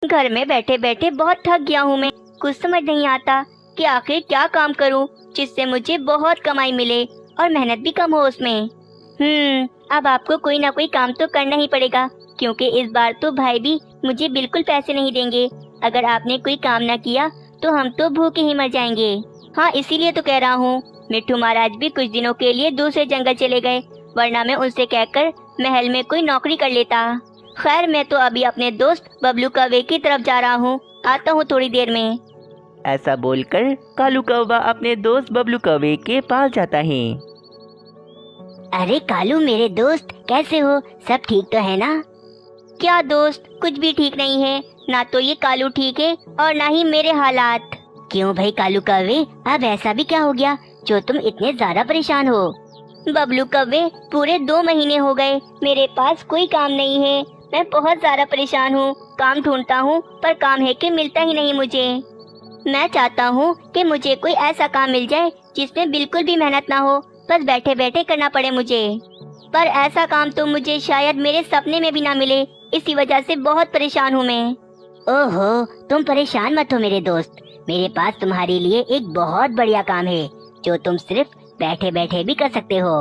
घर में बैठे बैठे बहुत थक गया हूँ मैं। कुछ समझ नहीं आता कि आखिर क्या काम करूँ जिससे मुझे बहुत कमाई मिले और मेहनत भी कम हो उसमें। अब आपको कोई ना कोई काम तो करना ही पड़ेगा, क्योंकि इस बार तो भाई भी मुझे बिल्कुल पैसे नहीं देंगे। अगर आपने कोई काम ना किया तो हम तो भूखे ही मर जाएंगे। हाँ, इसीलिए तो कह रहा हूँ। मिट्ठू महाराज भी कुछ दिनों के लिए दूसरे जंगल चले गए, वरना मैं उनसे कहकर महल में कोई नौकरी कर लेता। खैर, मैं तो अभी अपने दोस्त बबलू कौवे की तरफ जा रहा हूँ, आता हूँ थोड़ी देर में। ऐसा बोलकर कालू कौवा अपने दोस्त बबलू कौवे के पास जाता है। अरे कालू मेरे दोस्त, कैसे हो? सब ठीक तो है ना? क्या दोस्त, कुछ भी ठीक नहीं है। ना तो ये कालू ठीक है और ना ही मेरे हालात। क्यों भाई कालू कौवे, अब ऐसा भी क्या हो गया जो तुम इतने ज्यादा परेशान हो? बबलू कौवे, पूरे 2 महीने हो गए मेरे पास कोई काम नहीं है। मैं बहुत ज्यादा परेशान हूँ। काम ढूंढता हूँ पर काम है कि मिलता ही नहीं मुझे। मैं चाहता हूँ कि मुझे कोई ऐसा काम मिल जाए जिसमें बिल्कुल भी मेहनत ना हो, बस बैठे बैठे करना पड़े मुझे। पर ऐसा काम तो मुझे शायद मेरे सपने में भी ना मिले, इसी वजह से बहुत परेशान हूँ मैं। ओहो, तुम परेशान मत हो मेरे दोस्त। मेरे पास तुम्हारे लिए एक बहुत बढ़िया काम है जो तुम सिर्फ बैठे बैठे भी कर सकते हो।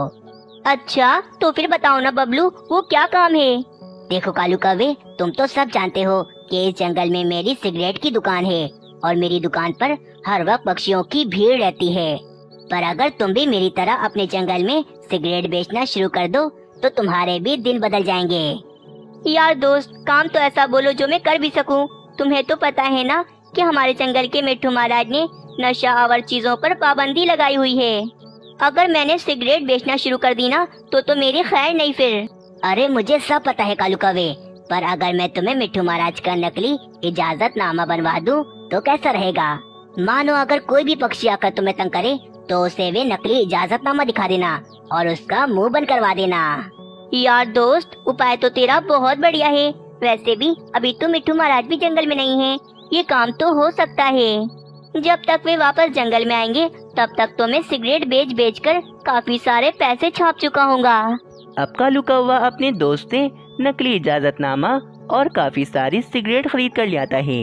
अच्छा, तो फिर बताओ ना बबलू, वो क्या काम है? देखो कालू कौवे, तुम तो सब जानते हो कि इस जंगल में मेरी सिगरेट की दुकान है और मेरी दुकान पर हर वक्त पक्षियों की भीड़ रहती है। पर अगर तुम भी मेरी तरह अपने जंगल में सिगरेट बेचना शुरू कर दो तो तुम्हारे भी दिन बदल जाएंगे। यार दोस्त, काम तो ऐसा बोलो जो मैं कर भी सकूं। तुम्हें तो पता है ना कि हमारे जंगल के मिट्ठू महाराज ने नशा आवर चीजों पर पाबंदी लगाई हुई है। अगर मैंने सिगरेट बेचना शुरू कर दी ना तो मेरी खैर नहीं फिर। अरे मुझे सब पता है कालू कौवे, पर अगर मैं तुम्हें मिट्ठू महाराज का नकली इजाजतनामा बनवा दूं तो कैसा रहेगा? मानो अगर कोई भी पक्षी आकर तुम्हें तंग करे तो उसे वे नकली इजाजतनामा दिखा देना और उसका मुंह बंद करवा देना। यार दोस्त, उपाय तो तेरा बहुत बढ़िया है। वैसे भी अभी तो मिट्ठू महाराज भी जंगल में नहीं है, ये काम तो हो सकता है। जब तक वे वापस जंगल में आएंगे तब तक तो मैं सिगरेट बेच बेच कर काफी सारे पैसे छाप चुका हूँगा। अब कालू कौवा अपने दोस्त से नकली इजाजतनामा और काफी सारी सिगरेट खरीद कर लाता है।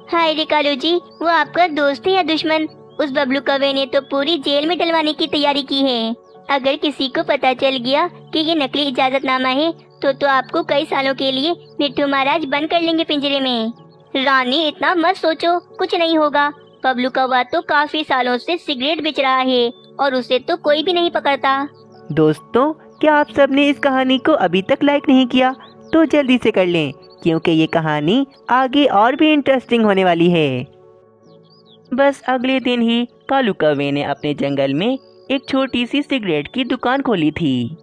हाय रे कालू जी, वो आपका दोस्त है या दुश्मन? उस बबलू कौवे ने तो पूरी जेल में डलवाने की तैयारी की है। अगर किसी को पता चल गया कि ये नकली इजाजतनामा है तो आपको कई सालों के लिए मिट्ठू महाराज बंद कर लेंगे पिंजरे में। रानी, इतना मत सोचो, कुछ नहीं होगा। बबलू कौवा तो काफी सालों से सिगरेट बेच रहा है और उसे तो कोई भी नहीं पकड़ता। दोस्तों, क्या आप सबने इस कहानी को अभी तक लाइक नहीं किया तो जल्दी से कर लें, क्योंकि ये कहानी आगे और भी इंटरेस्टिंग होने वाली है। बस अगले दिन ही कालू कौवे ने अपने जंगल में एक छोटी सी सिगरेट की दुकान खोली थी।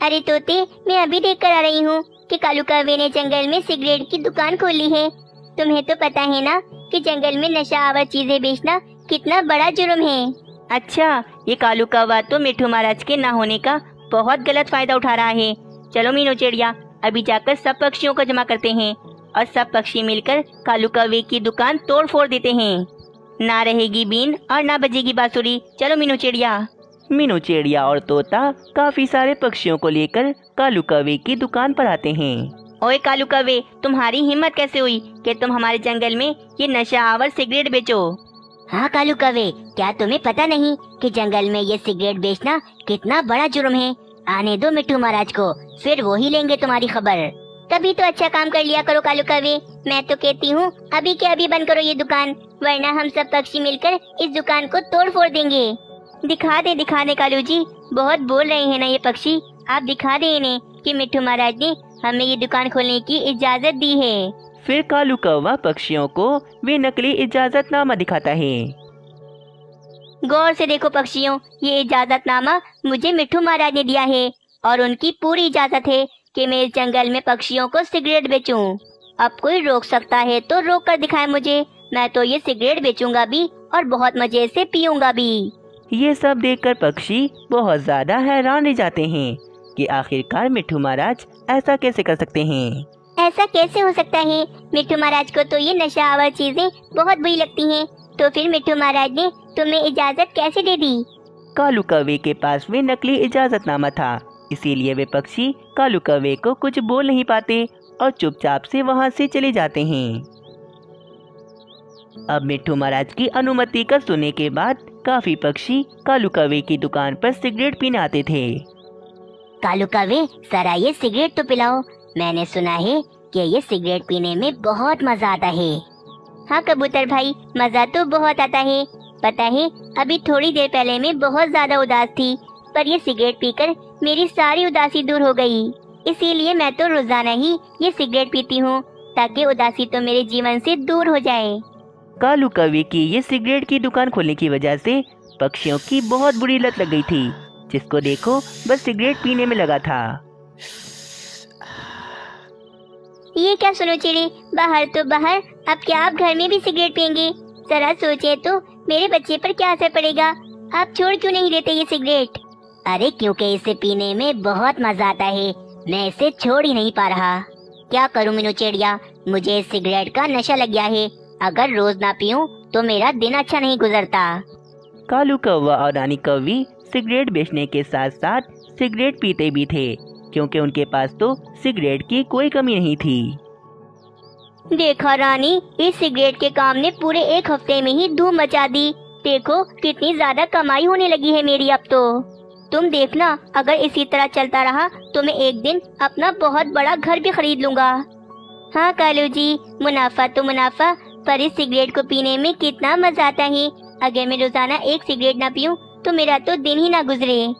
अरे तोते, मैं अभी देख कर आ रही हूँ कि कालू कौवे ने जंगल में सिगरेट की दुकान खोली है। तुम्हें तो पता है ना कि जंगल में नशा आवर चीजें बेचना कितना बड़ा जुर्म है। अच्छा, ये कालू कौवा तो मिट्ठू महाराज के ना होने का बहुत गलत फायदा उठा रहा है। चलो मीनू चिड़िया, अभी जाकर सब पक्षियों को जमा करते हैं और सब पक्षी मिलकर कालू कौवे की दुकान तोड़ फोड़ देते हैं। ना रहेगी बीन और ना बजेगी बांसुरी। चलो मीनू चिड़िया। मीनू चिड़िया और तोता काफी सारे पक्षियों को लेकर कालू कौवे की दुकान पर आते हैं। ओए कालू कौवे, तुम्हारी हिम्मत कैसे हुई कि तुम हमारे जंगल में ये नशा आवर सिगरेट बेचो? हाँ कालू कौवे, क्या तुम्हें पता नहीं कि जंगल में ये सिगरेट बेचना कितना बड़ा जुर्म है? आने दो मिट्ठू महाराज को, फिर वो ही लेंगे तुम्हारी खबर। तभी तो अच्छा काम कर लिया करो कालू कौवे। मैं तो कहती हूँ अभी के अभी बंद करो ये दुकान, वरना हम सब पक्षी मिलकर इस दुकान को तोड़ फोड़ देंगे। दिखा दे कालू जी, बहुत बोल रहे हैं ना ये पक्षी। आप दिखा दे इन्हें कि मिट्ठू महाराज ने हमें ये दुकान खोलने की इजाजत दी है। फिर कालू कौवा पक्षियों को वे नकली इजाजतनामा दिखाता है। गौर से देखो पक्षियों, ये इजाजतनामा मुझे मिट्ठू महाराज ने दिया है और उनकी पूरी इजाजत है कि मैं इस जंगल में पक्षियों को सिगरेट बेचूं। अब कोई रोक सकता है तो रोक कर दिखाए मुझे। मैं तो ये सिगरेट बेचूंगा भी और बहुत मजे से पीऊंगा भी। ये सब देखकर पक्षी बहुत ज्यादा हैरान रह जाते हैं कि आखिरकार मिट्ठू महाराज ऐसा कैसे कर सकते हैं। ऐसा कैसे हो सकता है? मिट्ठू महाराज को तो ये नशा आवर चीजें बहुत बुरी लगती हैं। तो फिर मिट्ठू महाराज ने तुम्हें इजाजत कैसे दे दी? कालू कौवे के पास वे नकली इजाजतनामा था, इसीलिए वे पक्षी कालू कौवे को कुछ बोल नहीं पाते और चुपचाप से वहां से चले जाते हैं। अब मिट्ठू महाराज की अनुमति का सुनने के बाद काफी पक्षी कालू कौवे की दुकान पर सिगरेट पीने आते थे। कालू कौवे, जरा ये सिगरेट तो पिलाओ। मैंने सुना है कि ये सिगरेट पीने में बहुत मजा आता है। हाँ कबूतर भाई, मजा तो बहुत आता है। पता है, अभी थोड़ी देर पहले मैं बहुत ज्यादा उदास थी, पर ये सिगरेट पीकर मेरी सारी उदासी दूर हो गई। इसीलिए मैं तो रोजाना ही ये सिगरेट पीती हूँ, ताकि उदासी तो मेरे जीवन से दूर हो जाए। कालू कौवे की ये सिगरेट की दुकान खोलने की वजह से पक्षियों की बहुत बुरी लत लग गई थी। जिसको देखो बस सिगरेट पीने में लगा था। ये क्या सुनो चिड़ी, बाहर तो बाहर, अब क्या आप घर में भी सिगरेट पियेंगे? जरा सोचे तो मेरे बच्चे पर क्या असर पड़ेगा। आप छोड़ क्यों नहीं देते ये सिगरेट? अरे क्योंकि इसे पीने में बहुत मजा आता है, मैं इसे छोड़ ही नहीं पा रहा। क्या करूं मीनू चिड़िया, मुझे इस सिगरेट का नशा लग गया है। अगर रोज ना पीऊं तो मेरा दिन अच्छा नहीं गुजरता। कालू कौवा और रानी कौवी सिगरेट बेचने के साथ साथ सिगरेट पीते भी थे, क्योंकि उनके पास तो सिगरेट की कोई कमी नहीं थी। देखा रानी, इस सिगरेट के काम ने पूरे एक हफ्ते में ही धूम मचा दी। देखो कितनी ज्यादा कमाई होने लगी है मेरी अब तो। तुम देखना, अगर इसी तरह चलता रहा तो मैं एक दिन अपना बहुत बड़ा घर भी खरीद लूंगा। हाँ कालू जी, मुनाफा तो मुनाफा, पर इस सिगरेट को पीने में कितना मजा आता है। अगर मैं रोजाना एक सिगरेट ना पीऊं तो मेरा तो दिन ही ना गुजरे।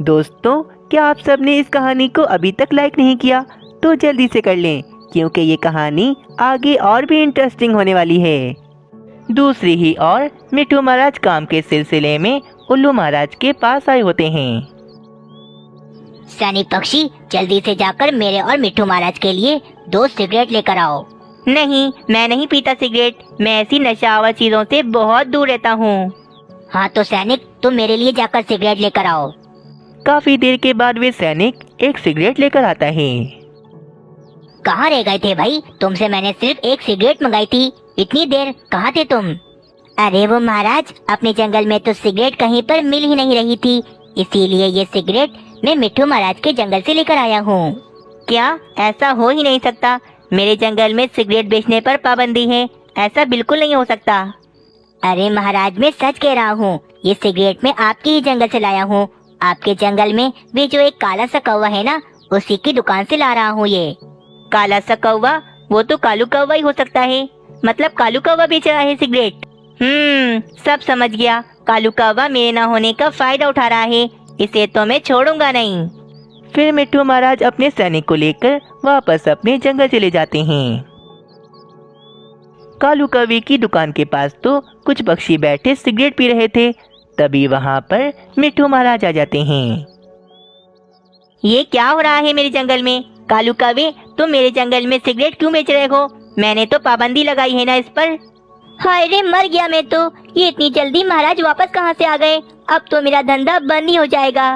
दोस्तों, क्या आप सबने इस कहानी को अभी तक लाइक नहीं किया तो जल्दी से कर लें, क्योंकि ये कहानी आगे और भी इंटरेस्टिंग होने वाली है। दूसरी ही और मिट्ठू महाराज काम के सिलसिले में उल्लू महाराज के पास आए होते हैं। सैनिक पक्षी, जल्दी से जाकर मेरे और मिट्ठू महाराज के लिए 2 सिगरेट लेकर आओ। नहीं, मैं नहीं पीता सिगरेट। मैं ऐसी नशावर चीजों से बहुत दूर रहता हूँ। हाँ तो सैनिक, तुम मेरे लिए जाकर सिगरेट लेकर आओ। काफी देर के बाद वे सैनिक एक सिगरेट लेकर आता है। कहाँ रह गए थे भाई? तुमसे मैंने सिर्फ एक सिगरेट मंगाई थी, इतनी देर कहाँ थे तुम? अरे वो महाराज, अपने जंगल में तो सिगरेट कहीं पर मिल ही नहीं रही थी, इसीलिए ये सिगरेट मैं मिट्ठू महाराज के जंगल से लेकर आया हूँ। क्या? ऐसा हो ही नहीं सकता। मेरे जंगल में सिगरेट बेचने पर पाबंदी है, ऐसा बिल्कुल नहीं हो सकता। अरे महाराज, मैं सच कह रहा हूँ, ये सिगरेट मैं आपके ही जंगल से लाया हूँ। आपके जंगल में वे जो एक काला सा कौवा है ना, उसी की दुकान से ला रहा हूँ ये। काला सा कौवा? वो तो कालू कौवा ही हो सकता है। मतलब कालू कौवा बेच रहा है सिगरेट? सब समझ गया। कालू कौवा मेरे ना होने का फायदा उठा रहा है, इसे तो मैं छोड़ूंगा नहीं। फिर मिट्ठू महाराज अपने सैनिक को लेकर वापस अपने जंगल चले जाते हैं। कालू कौवे की दुकान के पास तो कुछ पक्षी बैठे सिगरेट पी रहे थे। तभी वहाँ पर मिट्ठू महाराज आ जाते हैं। ये क्या हो रहा है मेरे जंगल में? कालू कौवे, तुम मेरे जंगल में सिगरेट क्यों बेच रहे हो? मैंने तो पाबंदी लगाई है ना इस पर। हाय रे, मर गया मैं तो। ये इतनी जल्दी महाराज वापस कहाँ से आ गए? अब तो मेरा धंधा बंद ही हो जाएगा।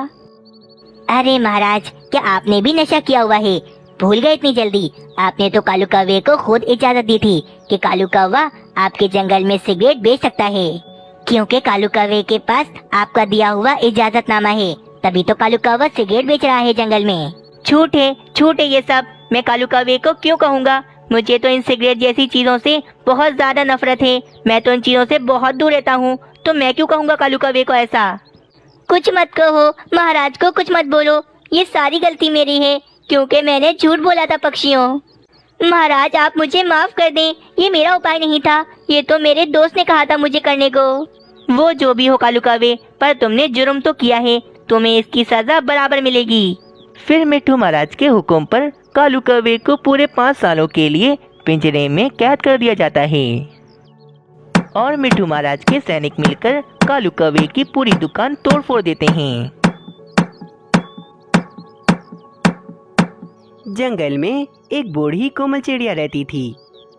अरे महाराज, क्या आपने भी नशा किया हुआ है? भूल गए इतनी जल्दी? आपने तो कालू कौवे को खुद इजाजत दी थी कि कालू कौवा आपके जंगल में सिगरेट बेच सकता है, क्योंकि कालू कौवे के पास आपका दिया हुआ इजाजतनामा है। तभी तो कालू कौवा सिगरेट बेच रहा है जंगल में। झूठ है ये सब। मैं कालू कौवे को क्यों कहूँगा? मुझे तो इन सिगरेट जैसी चीजों से बहुत ज्यादा नफरत है। मैं तो इन चीजों से बहुत दूर रहता हूँ, तो मैं क्यों कहूँगा कालू कौवे को ऐसा? कुछ मत कहो महाराज को, कुछ मत बोलो। ये सारी गलती मेरी है, क्योंकि मैंने झूठ बोला था पक्षियों। महाराज आप मुझे माफ कर दें, ये मेरा उपाय नहीं था, ये तो मेरे दोस्त ने कहा था मुझे करने को। वो जो भी हो कालू कौवे, पर तुमने जुर्म तो किया है, तुम्हें इसकी सजा बराबर मिलेगी। फिर मिट्ठू महाराज के हुक्म पर कालू कौवे को पूरे 5 सालों के लिए पिंजरे में कैद कर दिया जाता है और मिट्ठू महाराज के सैनिक मिलकर कालू कौवे की पूरी दुकान तोड़-फोड़ देते हैं। जंगल में एक बूढ़ी कोमल चिड़िया रहती थी।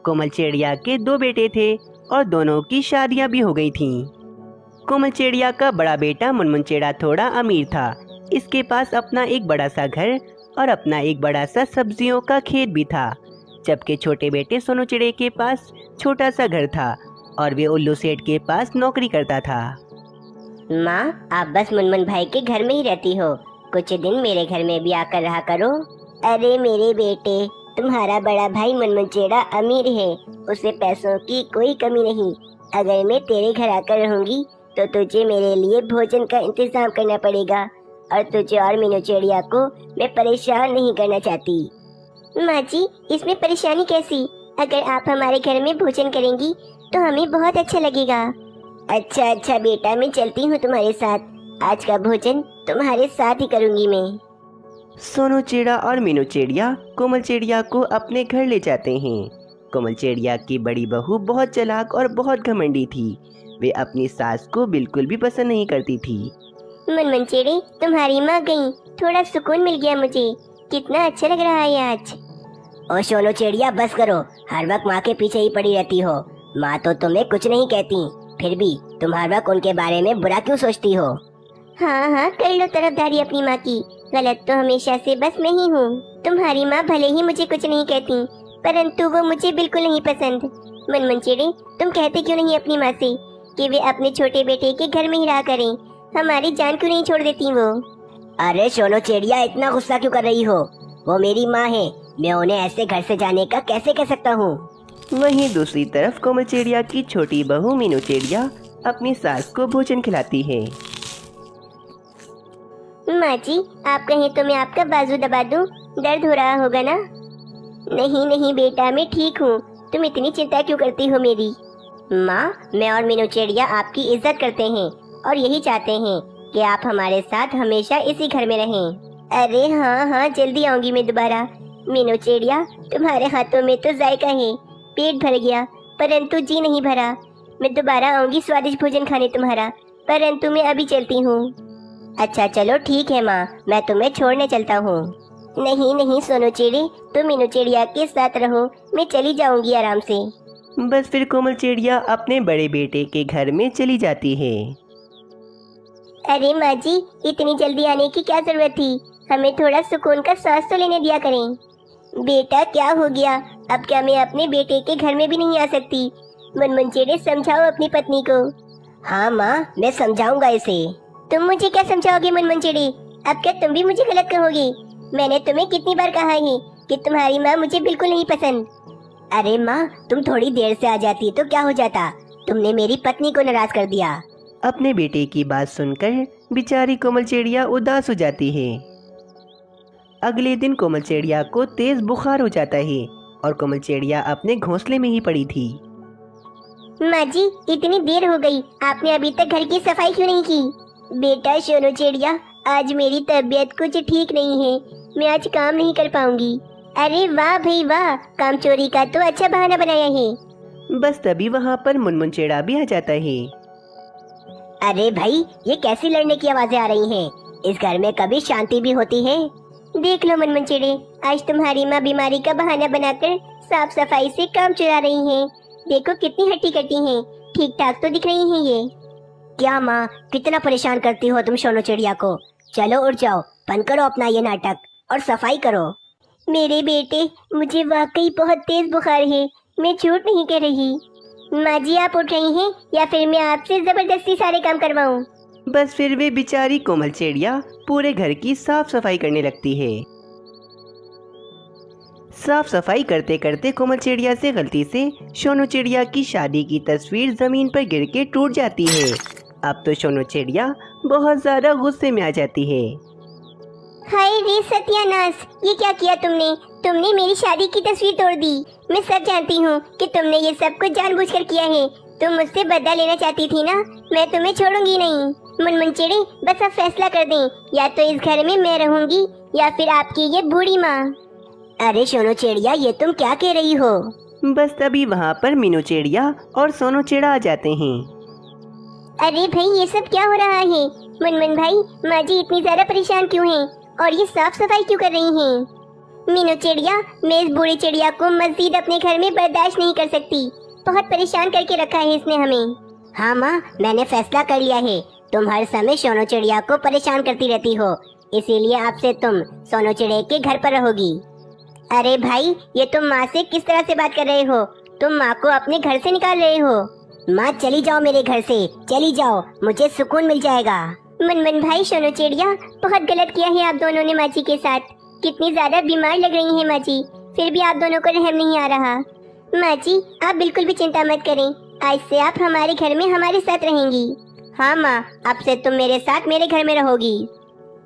कोमल चिड़िया के 2 बेटे थे और दोनों की शादियां भी हो गई थीं। कोमल चिड़िया का बड़ा बेटा मुनमुन चिड़ा थोड़ा अमीर था। इसके पास अपना एक बड़ा सा घर और अपना एक बड़ा सा सब्जियों का खेत भी था, जबकि छोटे बेटे सोनू चिड़े के पास छोटा सा घर था और वे उल्लू सेठ के पास नौकरी करता था। माँ, आप बस मुनमुन भाई के घर में ही रहती हो, कुछ दिन मेरे घर में भी आकर रहा करो। अरे मेरे बेटे, तुम्हारा बड़ा भाई मनमनचेड़ा अमीर है, उसे पैसों की कोई कमी नहीं। अगर मैं तेरे घर आकर रहूंगी तो तुझे मेरे लिए भोजन का इंतजाम करना पड़ेगा, और तुझे और मीनू चिड़िया को मैं परेशान नहीं करना चाहती। माँ जी, इसमें परेशानी कैसी? अगर आप हमारे घर में भोजन करेंगी तो हमें बहुत अच्छा लगेगा। अच्छा अच्छा बेटा, मैं चलती हूँ तुम्हारे साथ। आज का भोजन तुम्हारे साथ ही करूँगी मैं। सोनू चिड़िया और मीनू चिड़िया कोमल चिड़िया को अपने घर ले जाते हैं। कोमल चिड़िया की बड़ी बहू बहुत चालाक और बहुत घमंडी थी। वे अपनी सास को बिल्कुल भी पसंद नहीं करती थी। मनमनचेड़े, तुम्हारी माँ गई, थोड़ा सुकून मिल गया मुझे। कितना अच्छा लग रहा है आज। ओ सोनू चिड़िया, बस करो, हर वक्त माँ के पीछे ही पड़ी रहती हो। माँ तो तुम्हें कुछ नहीं कहती, फिर भी तुम हर वक्त उनके बारे में बुरा क्यों सोचती हो? हाँ हाँ, कर लो तरफदारी अपनी माँ की। गलत तो हमेशा से बस मैं ही हूँ। तुम्हारी माँ भले ही मुझे कुछ नहीं कहती, परंतु वो मुझे बिल्कुल नहीं पसंद। मनमनचेड़े, तुम कहते क्यों नहीं अपनी माँ से कि वे अपने छोटे बेटे के घर में ही रहा करें? हमारी जान क्यों नहीं छोड़ देती वो? अरे सोनू चिड़िया, इतना गुस्सा क्यों कर रही हो? वो मेरी माँ है, मैं उन्हें ऐसे घर से जाने का कैसे कह सकता हूँ? वहीं दूसरी तरफ कोमल चिड़िया की छोटी बहू मीनू चिड़िया अपनी सास को भोजन खिलाती है। माँ जी, आप कहें तो मैं आपका बाजू दबा दूं? दर्द हो रहा होगा ना? नहीं नहीं बेटा, मैं ठीक हूँ। तुम इतनी चिंता क्यों करती हो मेरी? माँ, मैं और मीनू चिड़िया आपकी इज्जत करते हैं और यही चाहते हैं कि आप हमारे साथ हमेशा इसी घर में रहें। अरे हाँ हाँ, जल्दी आऊंगी मैं दोबारा। मीनू चिड़िया, तुम्हारे हाथों में तो जायका है। पेट भर गया परंतु जी नहीं भरा। मैं दोबारा आऊंगी स्वादिष्ट भोजन खाने तुम्हारा, परंतु मैं अभी चलती हूँ। अच्छा चलो ठीक है माँ, मैं तुम्हें छोड़ने चलता हूँ। नहीं नहीं सोनू चिड़ी, तुम मीनू चिड़िया के साथ रहो, मैं चली जाऊंगी आराम से। बस फिर कोमल चिड़िया अपने बड़े बेटे के घर में चली जाती है। अरे माँ जी, इतनी जल्दी आने की क्या जरूरत थी? हमें थोड़ा सुकून का सांस तो लेने दिया करें। बेटा क्या हो गया? अब क्या मैं अपने बेटे के घर में भी नहीं आ सकती? मनमनचेड़े, समझाओ अपनी पत्नी को। हाँ माँ, मैं समझाऊंगा इसे। तुम मुझे क्या समझाओगे मनमनचेड़े? अब क्या तुम भी मुझे गलत कहोगे? मैंने तुम्हें कितनी बार कहा है कि तुम्हारी माँ मुझे बिल्कुल नहीं पसंद। अरे माँ, तुम थोड़ी देर से आ जाती तो क्या हो जाता? तुमने मेरी पत्नी को नाराज कर दिया। अपने बेटे की बात सुनकर बेचारी कोमल चिड़िया उदास हो जाती है। अगले दिन कोमल चिड़िया को तेज बुखार हो जाता है और कोमल चिड़िया अपने घोंसले में ही पड़ी थी। माँ जी, इतनी देर हो गई, आपने अभी तक घर की सफाई क्यों नहीं की? बेटा सोनू चिड़िया, आज मेरी तबीयत कुछ ठीक नहीं है, मैं आज काम नहीं कर पाऊंगी। अरे वाह भाई वाह, काम चोरी का तो अच्छा बहाना बनाया है। बस तभी वहाँ पर मुनमुन चिड़ा भी आ जाता है। अरे भाई, ये कैसी लड़ने की आवाजें आ रही हैं? इस घर में कभी शांति भी होती है? देख लो मनमनचेड़े, आज तुम्हारी माँ बीमारी का बहाना बनाकर साफ सफाई से काम चुरा रही हैं। देखो कितनी हट्टी कट्टी हैं, ठीक ठाक तो दिख रही हैं ये। क्या माँ, कितना परेशान करती हो तुम सोनू चिड़िया को? चलो उठ जाओ, बंद करो अपना ये नाटक और सफाई करो। मेरे बेटे, मुझे वाकई बहुत तेज बुखार है, मैं झूठ नहीं कह रही। माँ जी, आप उठ रही हैं या फिर मैं आपसे जबरदस्ती सारे काम करवाऊँ? बस फिर वे बेचारी कोमल चिड़िया पूरे घर की साफ सफाई करने लगती है। साफ सफाई करते करते कोमल चिड़िया से गलती से सोनू चिड़िया की शादी की तस्वीर जमीन पर गिर के टूट जाती है। अब तो सोनू चिड़िया बहुत ज्यादा गुस्से में आ जाती है। हाय रे सत्यानाश, ये क्या किया तुमने? तुमने मेरी शादी की तस्वीर तोड़ दी। मैं सब जानती हूँ कि तुमने ये सब कुछ जानबूझकर किया है। तुम मुझसे बदला लेना चाहती थी ना? मैं तुम्हें छोड़ूंगी नहीं। मनमनचेड़े, बस अब फैसला कर दें, या तो इस घर में मैं रहूंगी या फिर आपकी ये बूढ़ी माँ। अरे सोनू चिड़िया, ये तुम क्या कह रही हो? बस तभी वहाँ पर मीनू चिड़िया और सोनू चिड़ा आ जाते हैं। अरे भाई, ये सब क्या हो रहा है? मनमन भाई, माँ जी इतनी ज्यादा परेशान क्यों हैं और ये साफ सफाई क्यों कर रही हैं? मीनू चिड़िया, मैं इस बूढ़ी चिड़िया को मजीद अपने घर में बर्दाश्त नहीं कर सकती। बहुत परेशान करके रखा है इसने हमें। हाँ माँ, मैंने फैसला कर लिया है। तुम हर समय सोनू चिड़िया को परेशान करती रहती हो, इसीलिए अब से तुम सोनू चिड़िया के घर पर रहोगी। अरे भाई, ये तुम माँ से किस तरह से बात कर रहे हो? तुम माँ को अपने घर से निकाल रहे हो। माँ, चली जाओ मेरे घर से, चली जाओ, मुझे सुकून मिल जाएगा। मनमन भाई, सोनू चिड़िया, बहुत गलत किया है आप दोनों ने माँ जी के साथ। कितनी ज्यादा बीमार लग रही हैं माँ जी। फिर भी आप दोनों को रहम नहीं आ रहा। माँ जी, आप बिल्कुल भी चिंता मत करें, आज से आप हमारे घर में हमारे साथ रहेंगी। हाँ माँ, अब से तुम मेरे साथ मेरे घर में रहोगी।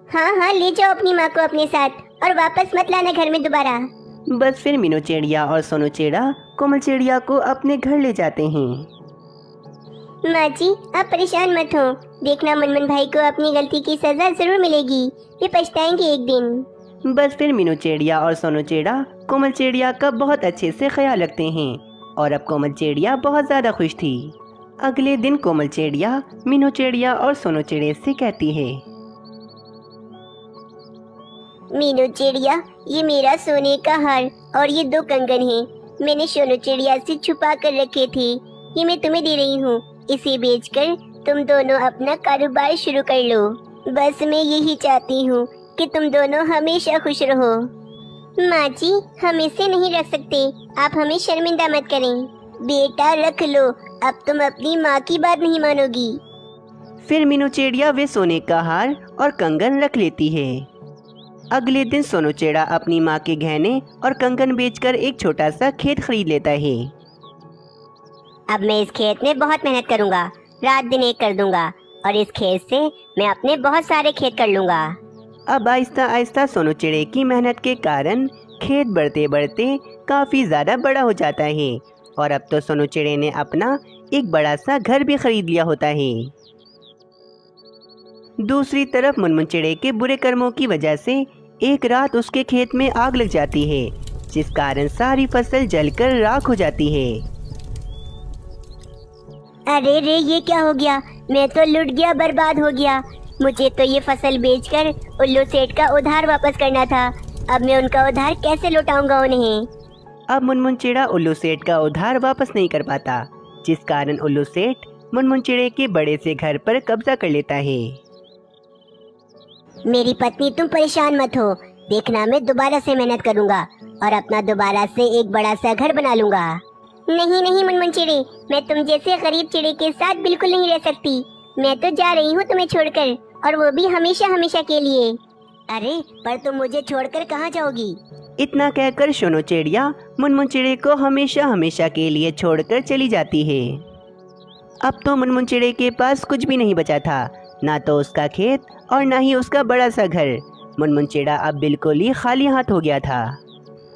हाँ हाँ, ले जाओ अपनी माँ को अपने साथ और वापस मत लाना घर में दोबारा। बस फिर मीनू चिड़िया और सोनू चिड़िया कोमल चिड़िया को अपने घर ले जाते हैं। माँ जी, आप परेशान मत हो, देखना मुनमुन भाई को अपनी गलती की सजा जरूर मिलेगी, वे पछताएंगे एक दिन। बस फिर मीनू चिड़िया और सोनू चिड़िया कोमल चिड़िया का बहुत अच्छे से ख्याल रखते हैं और अब कोमल चिड़िया बहुत ज़्यादा खुश थी। अगले दिन कोमल चिड़िया मीनू चिड़िया और सोनू चिड़िया से कहती है, मीनू चिड़िया, ये मेरा सोने का हार और ये 2 कंगन हैं। मैंने सोनू चिड़िया से छुपा कर रखे थे, ये मैं तुम्हें दे रही हूँ। इसे बेचकर तुम दोनों अपना कारोबार शुरू कर लो। बस मैं यही चाहती हूँ कि तुम दोनों हमेशा खुश रहो। माँ जी, हम इसे नहीं रख सकते, आप हमें शर्मिंदा मत करें। बेटा रख लो, अब तुम अपनी माँ की बात नहीं मानोगी। फिर मीनू चिड़िया वे सोने का हार और कंगन रख लेती है। अगले दिन सोनू चिड़िया अपनी माँ के गहने और कंगन बेचकर एक छोटा सा खेत खरीद लेता है। अब मैं इस खेत में बहुत मेहनत करूँगा, रात दिन एक कर दूंगा और इस खेत से मैं अपने बहुत सारे खेत कर लूँगा। अब आहिस्ता आहिस्ता सोनू चिड़िया की मेहनत के कारण खेत बढ़ते बढ़ते काफ़ी ज़्यादा बड़ा हो जाता है और अब तो सोनू चिड़िया ने अपना एक बड़ा सा घर भी खरीद लिया होता है। दूसरी तरफ मुनमुन चिड़िया के बुरे कर्मों की वजह से एक रात उसके खेत में आग लग जाती है, जिस कारण सारी फसल जलकर राख हो जाती है। अरे रे, ये क्या हो गया, मैं तो लुट गया, बर्बाद हो गया। मुझे तो ये फसल बेचकर उल्लू सेठ का उधार वापस करना था, अब मैं उनका उधार कैसे लौटाऊंगा उन्हें। अब मुनमुन चिड़िया उल्लू सेठ का उधार वापस नहीं कर पाता, जिस कारण उल्लू सेठ मुनमुन चिड़िया के बड़े से घर पर कब्जा कर लेता है। मेरी पत्नी, तुम परेशान मत हो, देखना मैं दोबारा से मेहनत करूंगा और अपना दोबारा से एक बड़ा सा घर बना लूंगा। नहीं नहीं मुनमुन चिड़ी, मैं तुम जैसे गरीब चिड़ी के साथ बिल्कुल नहीं रह सकती। मैं तो जा रही हूँ तुम्हें छोड़कर, और वो भी हमेशा हमेशा के लिए। अरे पर तुम मुझे छोड़कर कहाँ जाओगी? इतना कहकर सोनू चिड़िया मुनमुन चिड़िया को हमेशा हमेशा के लिए छोड़कर चली जाती है। अब तो मुनमुन चिड़िया के पास कुछ भी नहीं बचा था, ना तो उसका खेत और ना ही उसका बड़ा सा घर। मुनमुन चिड़िया अब बिल्कुल ही खाली हाथ हो गया था।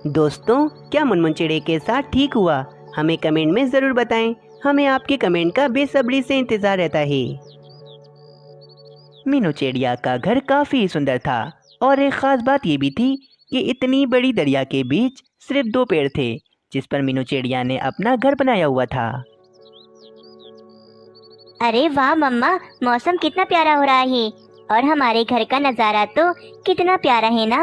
दोस्तों, क्या मुनमुन चिड़िया के साथ ठीक हुआ? हमें कमेंट में ज़रूर बताएं। हमें आपके कमेंट का बेसब्री से इंतज़ार रहता है। मीनू चिड़िया का घर काफ़ी सुंदर था और एक ख़ास बात ये भी थी कि इतनी बड़ी दरिया के बीच सिर्फ 2 पेड़ थे, जिस पर मीनू चिड़िया ने अपना घर बनाया हुआ था। अरे वाह मम्मा, मौसम कितना प्यारा हो रहा है और हमारे घर का नज़ारा तो कितना प्यारा है ना।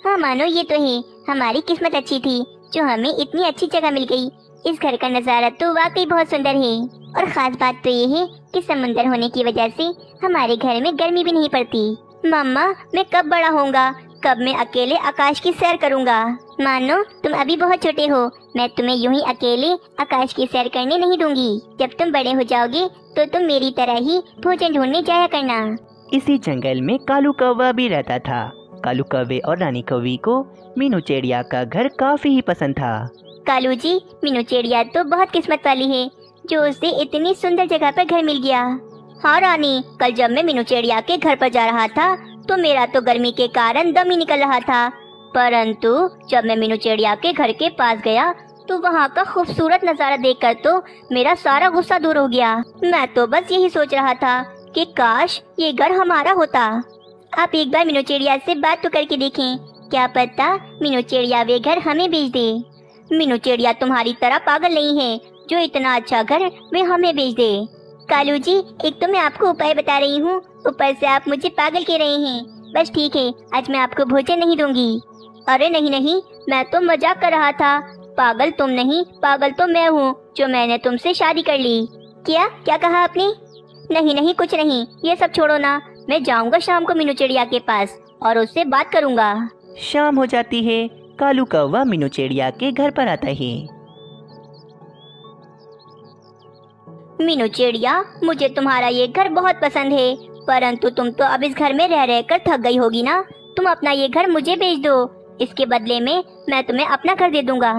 हाँ मानो, ये तो है, हमारी किस्मत अच्छी थी जो हमें इतनी अच्छी जगह मिल गई। इस घर का नज़ारा तो वाकई बहुत सुंदर है और ख़ास बात तो ये है कि समुंदर होने की वजह से हमारे घर में गर्मी भी नहीं पड़ती। मम्मा, मैं कब बड़ा होऊंगा, कब मैं अकेले आकाश की सैर करूंगा। मानो तुम अभी बहुत छोटे हो, मैं तुम्हें यूं ही अकेले आकाश की सैर करने नहीं दूंगी। जब तुम बड़े हो जाओगे तो तुम मेरी तरह ही भोजन ढूंढने जाया करना। इसी जंगल में कालू कौवा भी रहता था। कालू कौवे और रानी कौवी को मीनू चिड़िया का घर काफी ही पसंद था। कालू जी, मीनू चिड़िया तो बहुत किस्मत वाली है जो उसे इतनी सुंदर जगह पर घर मिल गया। हाँ रानी, कल जब मैं मीनू चिड़िया के घर पर जा रहा था तो मेरा तो गर्मी के कारण दम ही निकल रहा था, परंतु जब मैं मीनू चिड़िया के घर के पास गया तो वहाँ का खूबसूरत नज़ारा देखकर तो मेरा सारा गुस्सा दूर हो गया। मैं तो बस यही सोच रहा था कि काश ये घर हमारा होता। आप एक बार मीनू चिड़िया से बात तो करके देखें, क्या पता मीनू चिड़िया वे घर हमें बेच दे। मीनू चिड़िया तुम्हारी तरह पागल नहीं है जो इतना अच्छा घर वे हमें बेच दे। कालू जी, एक तो मैं आपको उपाय बता रही हूँ, ऊपर से आप मुझे पागल कह रहे हैं। बस ठीक है, आज मैं आपको भोजन नहीं दूंगी। अरे नहीं नहीं, मैं तो मजाक कर रहा था। पागल तुम नहीं, पागल तो मैं हूँ जो मैंने तुमसे शादी कर ली। क्या क्या कहा आपने? नहीं नहीं, कुछ नहीं, ये सब छोड़ो ना। मैं जाऊंगा शाम को मीनू चिड़िया के पास और उससे बात करूंगा। शाम हो जाती है। कालू कौवा मीनू चिड़िया के घर पर आता है। मीनू चिड़िया, मुझे तुम्हारा ये घर बहुत पसंद है, परंतु तुम तो अब इस घर में रह रह कर थक गई होगी ना। तुम अपना ये घर मुझे बेच दो। इसके बदले में मैं तुम्हें अपना घर दे दूंगा।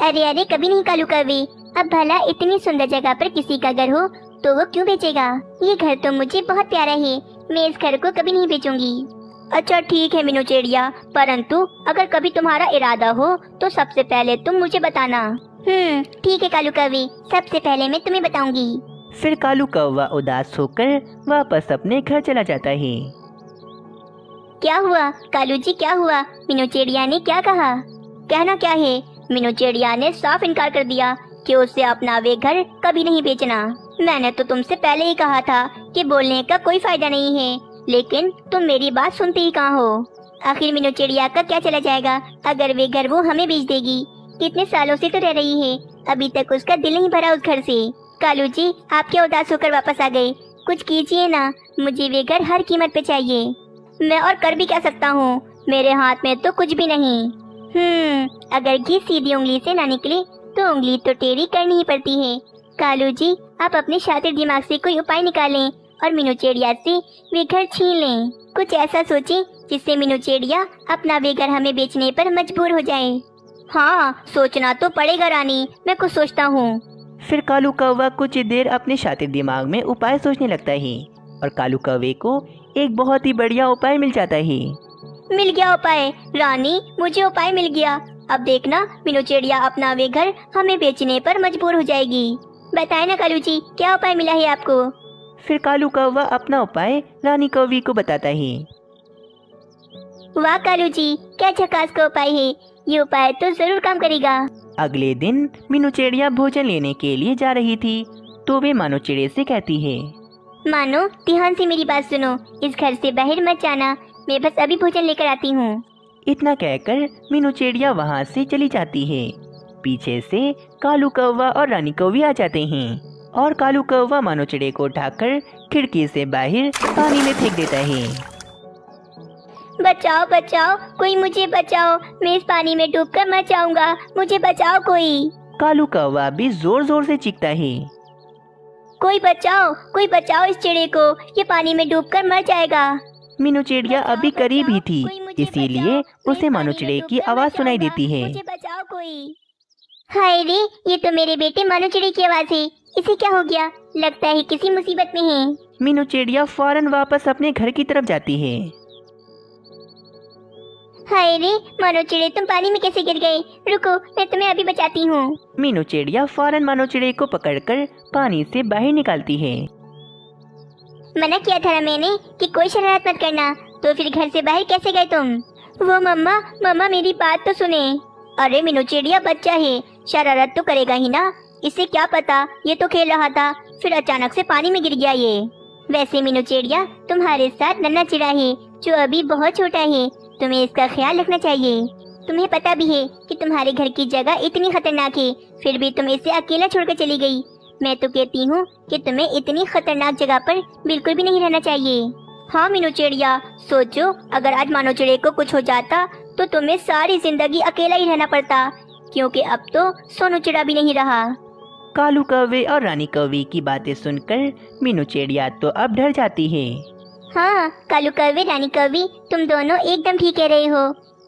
अरे अरे कभी नहीं कालू कौवे, अब भला इतनी सुंदर जगह पर किसी का घर हो तो वो क्यों बेचेगा? ये घर तो मुझे बहुत प्यारा है, मैं इस घर को कभी नहीं बेचूंगी। अच्छा ठीक है मीनू चिड़िया, परंतु अगर कभी तुम्हारा इरादा हो तो सबसे पहले तुम मुझे बताना। ठीक है कालू कौवे, सबसे पहले मैं तुम्हें बताऊंगी। फिर कालू कौवा उदास होकर वापस अपने घर चला जाता है। क्या हुआ कालू जी, क्या हुआ? मीनू चिड़िया ने क्या कहा? कहना क्या है? मीनू चिड़िया ने साफ इनकार कर दिया कि उसे अपना वे घर कभी नहीं बेचना। मैंने तो तुमसे पहले ही कहा था कि बोलने का कोई फायदा नहीं है, लेकिन तुम मेरी बात सुनते ही कहाँ हो। आखिर मीनू चिड़िया का क्या चला जाएगा अगर वे घर वो हमें बेच देगी? कितने सालों से तो रह रही है, अभी तक उसका दिल नहीं भरा उस घर से। कालू जी आप क्या उदास होकर वापस आ गए? कुछ कीजिए ना, मुझे वे घर हर कीमत पे चाहिए। मैं और कर भी क्या सकता हूँ, मेरे हाथ में तो कुछ भी नहीं। अगर घी सीधी उंगली से ना निकले तो उंगली तो टेढ़ी करनी ही पड़ती है। कालू जी आप अपने शातिर दिमाग से कोई उपाय निकालें और मीनू चिड़िया से वे घर छीन लें। कुछ ऐसा सोचें जिससे मीनू चिड़िया अपना वे घर हमें बेचने पर मजबूर हो जाए। हाँ सोचना तो पड़ेगा रानी, मैं कुछ सोचता हूँ। फिर कालू कौवा कुछ देर अपने शातिर दिमाग में उपाय सोचने लगता है और कालू कौवे को एक बहुत ही बढ़िया उपाय मिल जाता है। मिल गया उपाय रानी, मुझे उपाय मिल गया। अब देखना मीनू चिड़िया अपना वे घर हमें बेचने पर मजबूर हो जाएगी। बताए ना कालू जी, क्या उपाय मिला है आपको? फिर कालू कौवा अपना उपाय रानी कौवी को बताता है। वाह कालू जी, क्या झकास का उपाय है, ये उपाय तो जरूर काम करेगा। अगले दिन मीनू चिड़िया भोजन लेने के लिए जा रही थी तो वे मानो चिड़े से कहती है, मानो ध्यान से मेरी बात सुनो, इस घर से बाहर मत जाना, मैं बस अभी भोजन लेकर आती हूँ। इतना कहकर मीनू चिड़िया वहाँ से चली जाती है। पीछे से कालू कौवा और रानी कौवी आ जाते हैं और कालू कौवा मानो चिड़े को उठाकर खिड़की से बाहर पानी में फेंक देता है। बचाओ बचाओ, कोई मुझे बचाओ, मैं इस पानी में डूबकर मर जाऊंगा, मुझे बचाओ कोई। कालू कौवा भी जोर जोर से चीखता है, कोई बचाओ इस चिड़े को, ये पानी में डूबकर मर जाएगा। मीनू चिड़िया अभी करीब ही थी, इसीलिए उसे मानो चिड़े की आवाज सुनाई देती है। मुझे बचाओ कोई। हाय रे, ये तो मेरे बेटे मानो चिड़े की आवाज है, इसे क्या हो गया? लगता है किसी मुसीबत में है। मीनू चिड़िया फौरन वापस अपने घर की तरफ जाती है। हाय रे मानो चिड़े, तुम पानी में कैसे गिर गए? रुको, मैं तुम्हें अभी बचाती हूँ। मीनू चिड़िया फौरन मानो चिड़े को पकड़कर पानी से बाहर निकालती है। मना किया था ना मैंने कि कोई शरारत मत करना, तो फिर घर से बाहर कैसे गए तुम? वो मम्मा मेरी बात तो सुने। अरे मीनू चिड़िया बच्चा है, शरारत तो करेगा ही ना, इसे क्या पता, ये तो खेल रहा था, फिर अचानक से पानी में गिर गया ये। वैसे मीनू चिड़िया तुम्हारे साथ नन्हा चिड़ा है जो अभी बहुत छोटा है, तुम्हें इसका ख्याल रखना चाहिए। तुम्हें पता भी है कि तुम्हारे घर की जगह इतनी खतरनाक है, फिर भी तुम इसे अकेला छोड़कर चली गई। मैं तो कहती हूँ कि तुम्हें इतनी खतरनाक जगह पर बिल्कुल भी नहीं रहना चाहिए। हाँ मीनू चिड़िया, सोचो अगर आज मानो चिड़े को कुछ हो जाता तो तुम्हें सारी जिंदगी अकेला ही रहना पड़ता, क्योंकि अब तो सोनू चिड़ा भी नहीं रहा। कालू कौवे और रानी कौवी की बातें सुनकर मीनू चिड़िया तो अब डर जाती है। हाँ कालू कौवे, रानी कौवी, तुम दोनों एकदम ठीक कह रहे हो,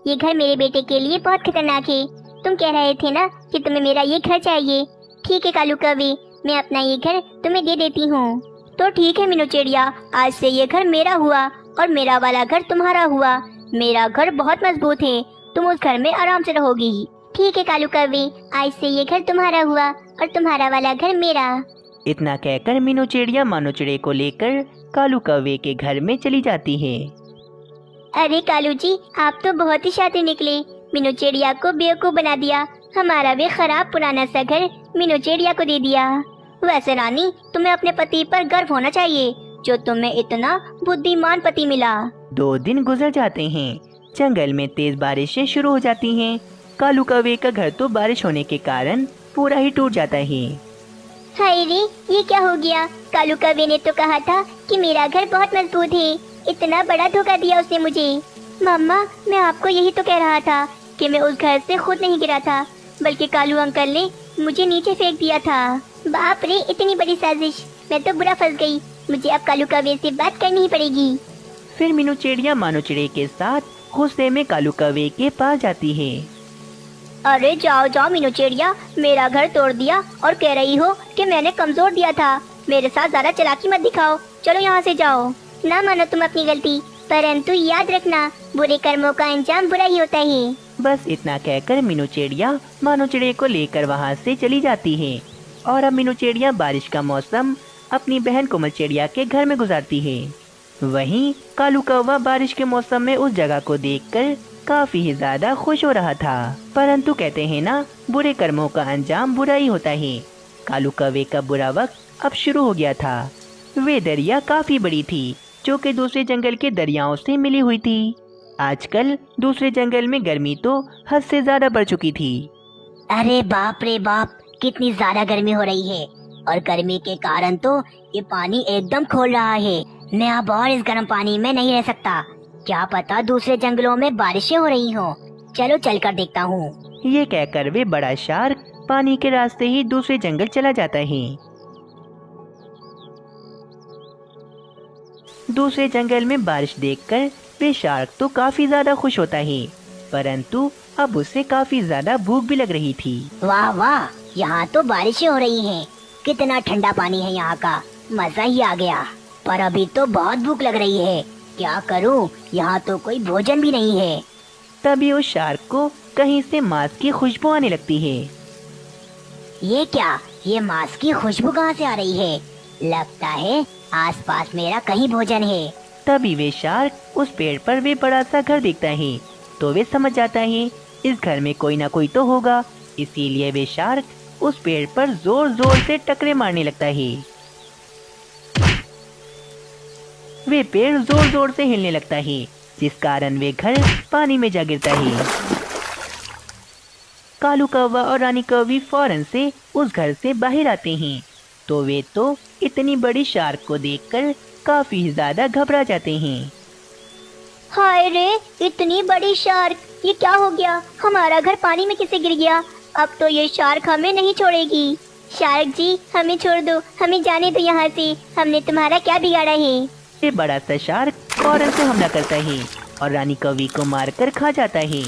ये घर मेरे बेटे के लिए बहुत खतरनाक है। तुम कह रहे थे ना कि तुम्हें मेरा ये घर चाहिए। ठीक है कालू कौवे, मैं अपना ये घर तुम्हें दे देती हूँ। तो ठीक है मीनू चिड़िया, आज से ये घर मेरा हुआ और मेरा वाला घर तुम्हारा हुआ। मेरा घर बहुत मजबूत है, तुम उस घर में आराम से रहोगी। ठीक है कालू कौवे, आज से ये घर तुम्हारा हुआ और तुम्हारा वाला घर मेरा। इतना कहकर मीनू चिड़िया मानो चिड़े को लेकर कालू कौवे के घर में चली जाती है। अरे कालू जी, आप तो बहुत ही शातिर निकले, मीनू चिड़िया को बेवकूफ बना दिया, हमारा वे खराब पुराना सा घर मीनू चिड़िया को दे दिया। वैसे रानी, तुम्हें अपने पति पर गर्व होना चाहिए जो तुम्हें इतना बुद्धिमान पति मिला। 2 दिन गुजर जाते हैं, जंगल में तेज बारिशें शुरू हो जाती हैं। कालू कौवे का घर तो बारिश होने के कारण पूरा ही टूट जाता है। हाय रे, ये क्या हो गया? कालू कौवे ने तो कहा था कि मेरा घर बहुत मजबूत है, इतना बड़ा धोखा दिया उसने मुझे। मम्मा, मैं आपको यही तो कह रहा था कि मैं उस घर से खुद नहीं गिरा था, बल्कि कालू अंकल ने मुझे नीचे फेंक दिया था। बाप रे, इतनी बड़ी साजिश, मैं तो बुरा फंस गई, मुझे अब कालू कौवे से बात करनी ही पड़ेगी। फिर मीनू चिड़िया मानो चिड़े के साथ गुस्से में कालू कौवे के पास जाती है। अरे जाओ जाओ मीनू चिड़िया, मेरा घर तोड़ दिया और कह रही हो कि मैंने कमजोर दिया था। मेरे साथ ज्यादा चालाकी मत दिखाओ, चलो यहाँ से जाओ। ना मानो तुम अपनी गलती, परंतु याद रखना बुरे कर्मों का अंजाम बुरा ही होता है। बस इतना कहकर मीनू चिड़िया मानो चिड़िया को लेकर वहाँ से चली जाती है। और अब मीनू चिड़िया बारिश का मौसम अपनी बहन कोमल चिड़िया के घर में गुजारती है। वहीं कालू कौवा बारिश के मौसम में उस जगह को देखकर काफी ही ज्यादा खुश हो रहा था। परंतु कहते हैं ना, बुरे कर्मों का अंजाम बुरा ही होता है। कालू कौवे का बुरा वक्त अब शुरू हो गया था। वे दरिया काफी बड़ी थी, जो कि दूसरे जंगल के दरियाओं से मिली हुई थी। आजकल दूसरे जंगल में गर्मी तो हद से ज्यादा बढ़ चुकी थी। अरे बाप रे बाप, कितनी ज्यादा गर्मी हो रही है और गर्मी के कारण तो ये पानी एकदम खोल रहा है। मैं अब और इस गर्म पानी में नहीं रह सकता। क्या पता दूसरे जंगलों में बारिशें हो रही हों। चलो चलकर देखता हूँ। ये कहकर वे बड़ा शार्क पानी के रास्ते ही दूसरे जंगल चला जाता है। दूसरे जंगल में बारिश देखकर वे शार्क तो काफी ज्यादा खुश होता है, परंतु अब उसे काफी ज्यादा भूख भी लग रही थी। वाह वाह, यहाँ तो बारिशें हो रही हैं। कितना ठंडा पानी है यहाँ का, मजा ही आ गया। पर अभी तो बहुत भूख लग रही है, क्या करूँ, यहाँ तो कोई भोजन भी नहीं है। तभी उस शार्क को कहीं से मांस की खुशबू आने लगती है। ये क्या, ये मांस की खुशबू कहाँ से आ रही है? लगता है आसपास मेरा कहीं भोजन है। तभी वे शार्क उस पेड़ पर वे बड़ा सा घर देखता है, तो वे समझ जाता है इस घर में कोई ना कोई तो होगा। इसीलिए वे शार्क उस पेड़ पर जोर जोर से टकरे मारने लगता है। वे पेड़ जोर जोर से हिलने लगता है, जिस कारण वे घर पानी में जा गिरता है। कालू कौवा और रानी कौवी फौरन से उस घर से बाहर आते हैं, तो वे तो इतनी बड़ी शार्क को देखकर काफी ज्यादा घबरा जाते हैं। हाय रे, इतनी बड़ी शार्क, ये क्या हो गया? हमारा घर पानी में कैसे गिर गया? अब तो ये शार्क हमें नहीं छोड़ेगी। शार्क जी, हमें छोड़ दो, हमें जाने दो यहाँ से। हमने तुम्हारा क्या बिगाड़ा है? ये बड़ा सा शार्क फौरन से हमला करता है और रानी कौवी को मारकर खा जाता है।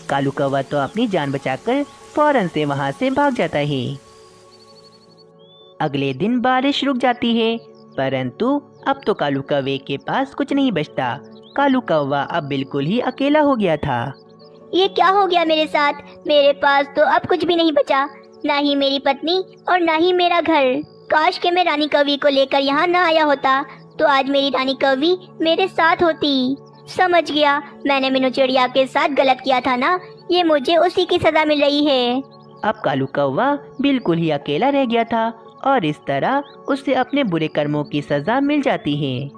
कालू कौवा तो अपनी जान बचाकर फौरन से वहाँ से भाग जाता है। अगले दिन बारिश रुक जाती है, परंतु अब तो कालू कौवे के पास कुछ नहीं बचता। कालू कौवा अब बिल्कुल ही अकेला हो गया था। ये क्या हो गया मेरे साथ? मेरे पास तो अब कुछ भी नहीं बचा, ना ही मेरी पत्नी और ना ही मेरा घर। काश के मैं रानी कौवी को लेकर यहाँ न आया होता, तो आज मेरी रानी कौवी मेरे साथ होती। समझ गया, मैंने मीनू चिड़िया के साथ गलत किया था ना, ये मुझे उसी की सजा मिल रही है। अब कालू कौवा बिल्कुल ही अकेला रह गया था और इस तरह उसे अपने बुरे कर्मों की सजा मिल जाती है।